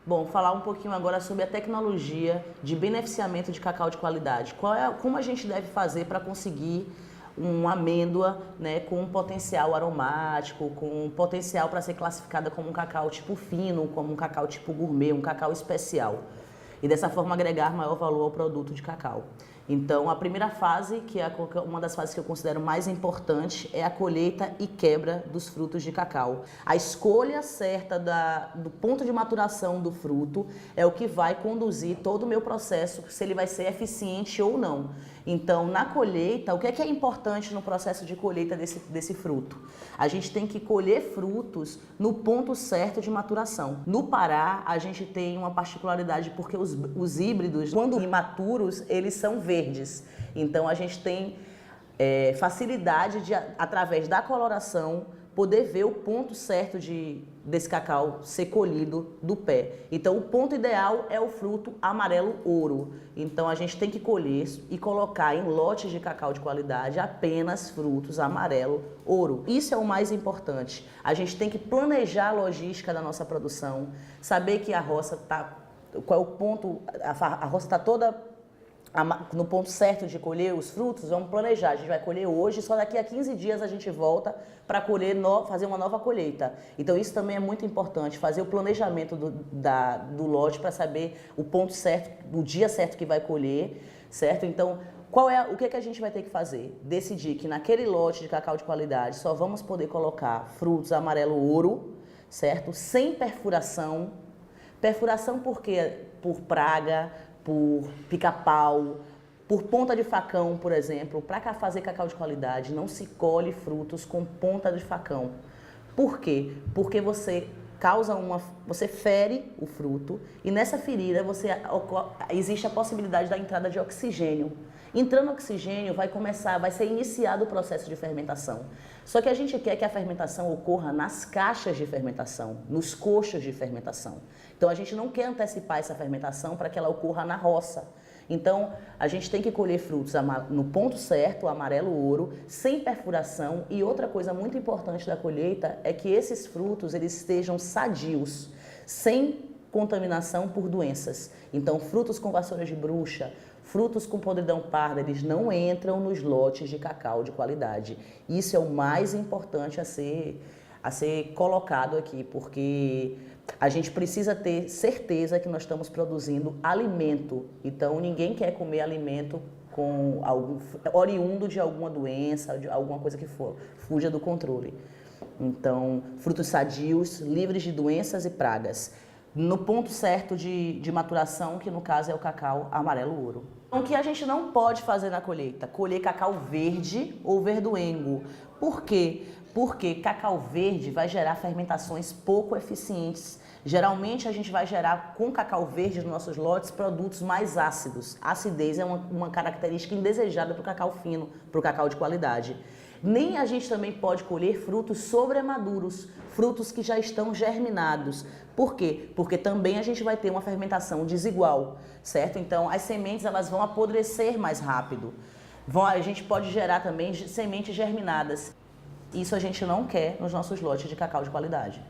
Bom, falar um pouquinho agora sobre a tecnologia de beneficiamento de cacau de qualidade. Como a gente deve fazer para conseguir uma amêndoa, né, com um potencial aromático, com um potencial para ser classificada como um cacau tipo fino, como um cacau tipo gourmet, um cacau especial. E dessa forma agregar maior valor ao produto de cacau. Então, a primeira fase, que é uma das fases que eu considero mais importante, é a colheita e quebra dos frutos de cacau. A escolha certa do ponto de maturação do fruto é o que vai conduzir todo o meu processo, se ele vai ser eficiente ou não. Então, na colheita, o que é importante no processo de colheita desse fruto? A gente tem que colher frutos no ponto certo de maturação. No Pará, a gente tem uma particularidade porque os híbridos, quando imaturos, eles são verdes. Então, a gente tem facilidade de, através da coloração, poder ver o ponto certo desse cacau ser colhido do pé. Então, o ponto ideal é o fruto amarelo ouro. Então, a gente tem que colher e colocar em lotes de cacau de qualidade apenas frutos amarelo ouro. Isso é o mais importante. A gente tem que planejar a logística da nossa produção, saber que a roça está... Qual é o ponto... A roça está toda no ponto certo de colher os frutos. Vamos planejar, a gente vai colher hoje, só daqui a 15 dias a gente volta para colher, fazer uma nova colheita. Então isso também é muito importante, fazer o planejamento do lote para saber o ponto certo, o dia certo que vai colher, certo? Então, o que a gente vai ter que fazer? Decidir que naquele lote de cacau de qualidade só vamos poder colocar frutos amarelo ouro, certo? Sem perfuração. Perfuração por quê? Por praga, por pica-pau, por ponta de facão, por exemplo. Para fazer cacau de qualidade, não se colhe frutos com ponta de facão. Por quê? Porque você você fere o fruto e nessa ferida existe a possibilidade da entrada de oxigênio. Entrando oxigênio, vai ser iniciado o processo de fermentação. Só que a gente quer que a fermentação ocorra nas caixas de fermentação, nos coxos de fermentação. Então a gente não quer antecipar essa fermentação para que ela ocorra na roça. Então a gente tem que colher frutos no ponto certo, amarelo ouro, sem perfuração. E outra coisa muito importante da colheita é que esses frutos eles estejam sadios, sem contaminação por doenças. Então frutos com vassouras de bruxa, frutos com podridão parda, eles não entram nos lotes de cacau de qualidade. Isso é o mais importante a ser colocado aqui, porque a gente precisa ter certeza que nós estamos produzindo alimento. Então, ninguém quer comer alimento oriundo de alguma doença, de alguma coisa que fuja do controle. Então, frutos sadios, livres de doenças e pragas. No ponto certo de maturação, que no caso é o cacau amarelo ouro. O que a gente não pode fazer na colheita? Colher cacau verde ou verdoengo. Por quê? Porque cacau verde vai gerar fermentações pouco eficientes. Geralmente a gente vai gerar com cacau verde nos nossos lotes produtos mais ácidos. A acidez é uma característica indesejada para o cacau fino, para o cacau de qualidade. Nem a gente também pode colher frutos sobremaduros, frutos que já estão germinados. Por quê? Porque também a gente vai ter uma fermentação desigual, certo? Então as sementes elas vão apodrecer mais rápido. A gente pode gerar também sementes germinadas. Isso a gente não quer nos nossos lotes de cacau de qualidade.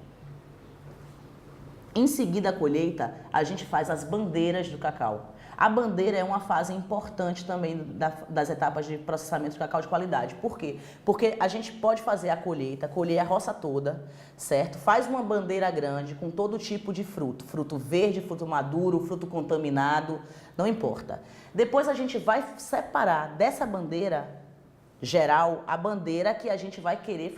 Em seguida a colheita, a gente faz as bandeiras do cacau. A bandeira é uma fase importante também das etapas de processamento de cacau de qualidade. Por quê? Porque a gente pode fazer a colheita, colher a roça toda, certo? Faz uma bandeira grande com todo tipo de fruto. Fruto verde, fruto maduro, fruto contaminado, não importa. Depois a gente vai separar dessa bandeira geral a bandeira que a gente vai querer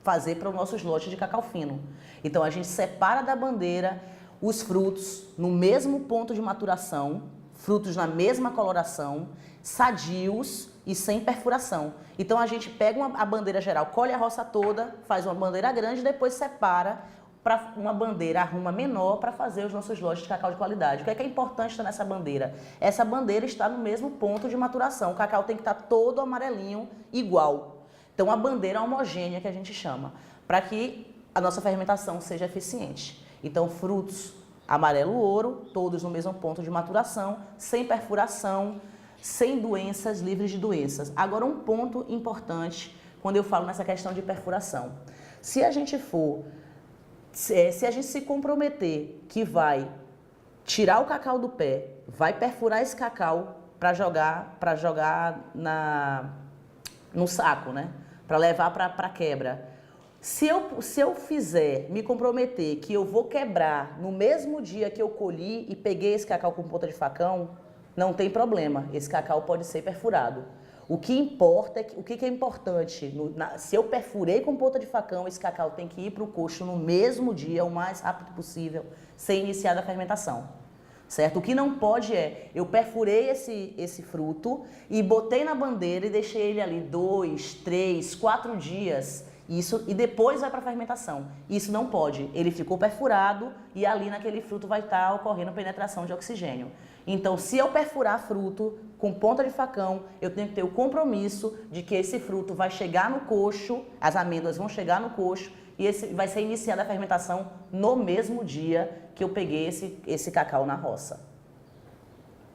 fazer para os nossos lotes de cacau fino. Então a gente separa da bandeira os frutos no mesmo ponto de maturação, frutos na mesma coloração, sadios e sem perfuração. Então a gente pega a bandeira geral, colhe a roça toda, faz uma bandeira grande e depois separa para uma bandeira arruma menor para fazer os nossos lotes de cacau de qualidade. O que é importante estar nessa bandeira? Essa bandeira está no mesmo ponto de maturação. O cacau tem que estar todo amarelinho, igual. Então a bandeira homogênea que a gente chama, para que a nossa fermentação seja eficiente. Então frutos amarelo ouro, todos no mesmo ponto de maturação, sem perfuração, sem doenças, livres de doenças. Agora um ponto importante quando eu falo nessa questão de perfuração. Se a gente for Se a gente se comprometer que vai tirar o cacau do pé, vai perfurar esse cacau para jogar no saco, né? Para levar para quebra. Se eu fizer, me comprometer que eu vou quebrar no mesmo dia que eu colhi e peguei esse cacau com ponta de facão, não tem problema, esse cacau pode ser perfurado. O que importa é o que é importante. Se eu perfurei com ponta de facão, esse cacau tem que ir para o coxo no mesmo dia, o mais rápido possível, sem iniciar a fermentação. Certo? O que não pode é, eu perfurei esse fruto e botei na bandeira e deixei ele ali 2, 3, 4 dias. E depois vai para a fermentação. Isso não pode. Ele ficou perfurado e ali naquele fruto vai estar ocorrendo penetração de oxigênio. Então, se eu perfurar fruto com ponta de facão, eu tenho que ter o compromisso de que esse fruto vai chegar no coxo, as amêndoas vão chegar no coxo e vai ser iniciada a fermentação no mesmo dia que eu peguei esse cacau na roça.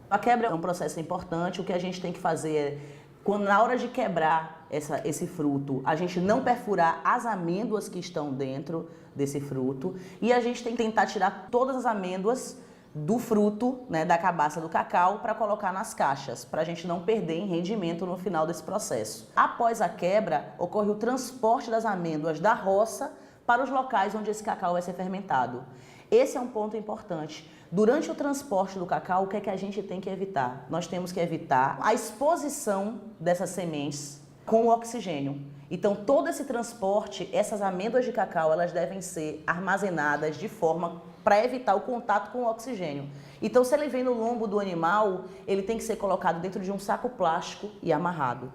A quebra é um processo importante. O que a gente tem que fazer é, na hora de quebrar esse fruto, a gente não perfurar as amêndoas que estão dentro desse fruto e a gente tem que tentar tirar todas as amêndoas do fruto, né, da cabaça do cacau para colocar nas caixas, para a gente não perder em rendimento no final desse processo. Após a quebra, ocorre o transporte das amêndoas da roça para os locais onde esse cacau vai ser fermentado. Esse é um ponto importante. Durante o transporte do cacau, o que é que a gente tem que evitar? Nós temos que evitar a exposição dessas sementes com o oxigênio. Então, todo esse transporte, essas amêndoas de cacau, elas devem ser armazenadas de forma para evitar o contato com o oxigênio. Então, se ele vem no lombo do animal, ele tem que ser colocado dentro de um saco plástico e amarrado.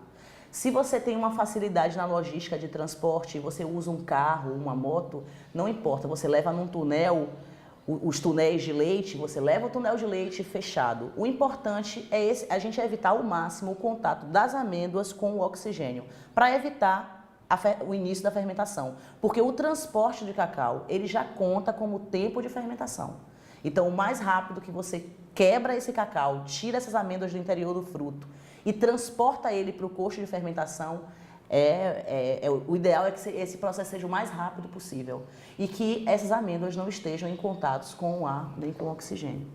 Se você tem uma facilidade na logística de transporte, você usa um carro, uma moto, não importa, você leva num túnel, os túneis de leite, você leva o túnel de leite fechado. O importante é a gente evitar ao máximo o contato das amêndoas com o oxigênio, para evitar o início da fermentação. Porque o transporte de cacau, ele já conta como tempo de fermentação. Então, o mais rápido que você quebra esse cacau, tira essas amêndoas do interior do fruto e transporta ele para o coxo de fermentação, o ideal é que esse processo seja o mais rápido possível e que essas amêndoas não estejam em contatos com o ar nem com o oxigênio.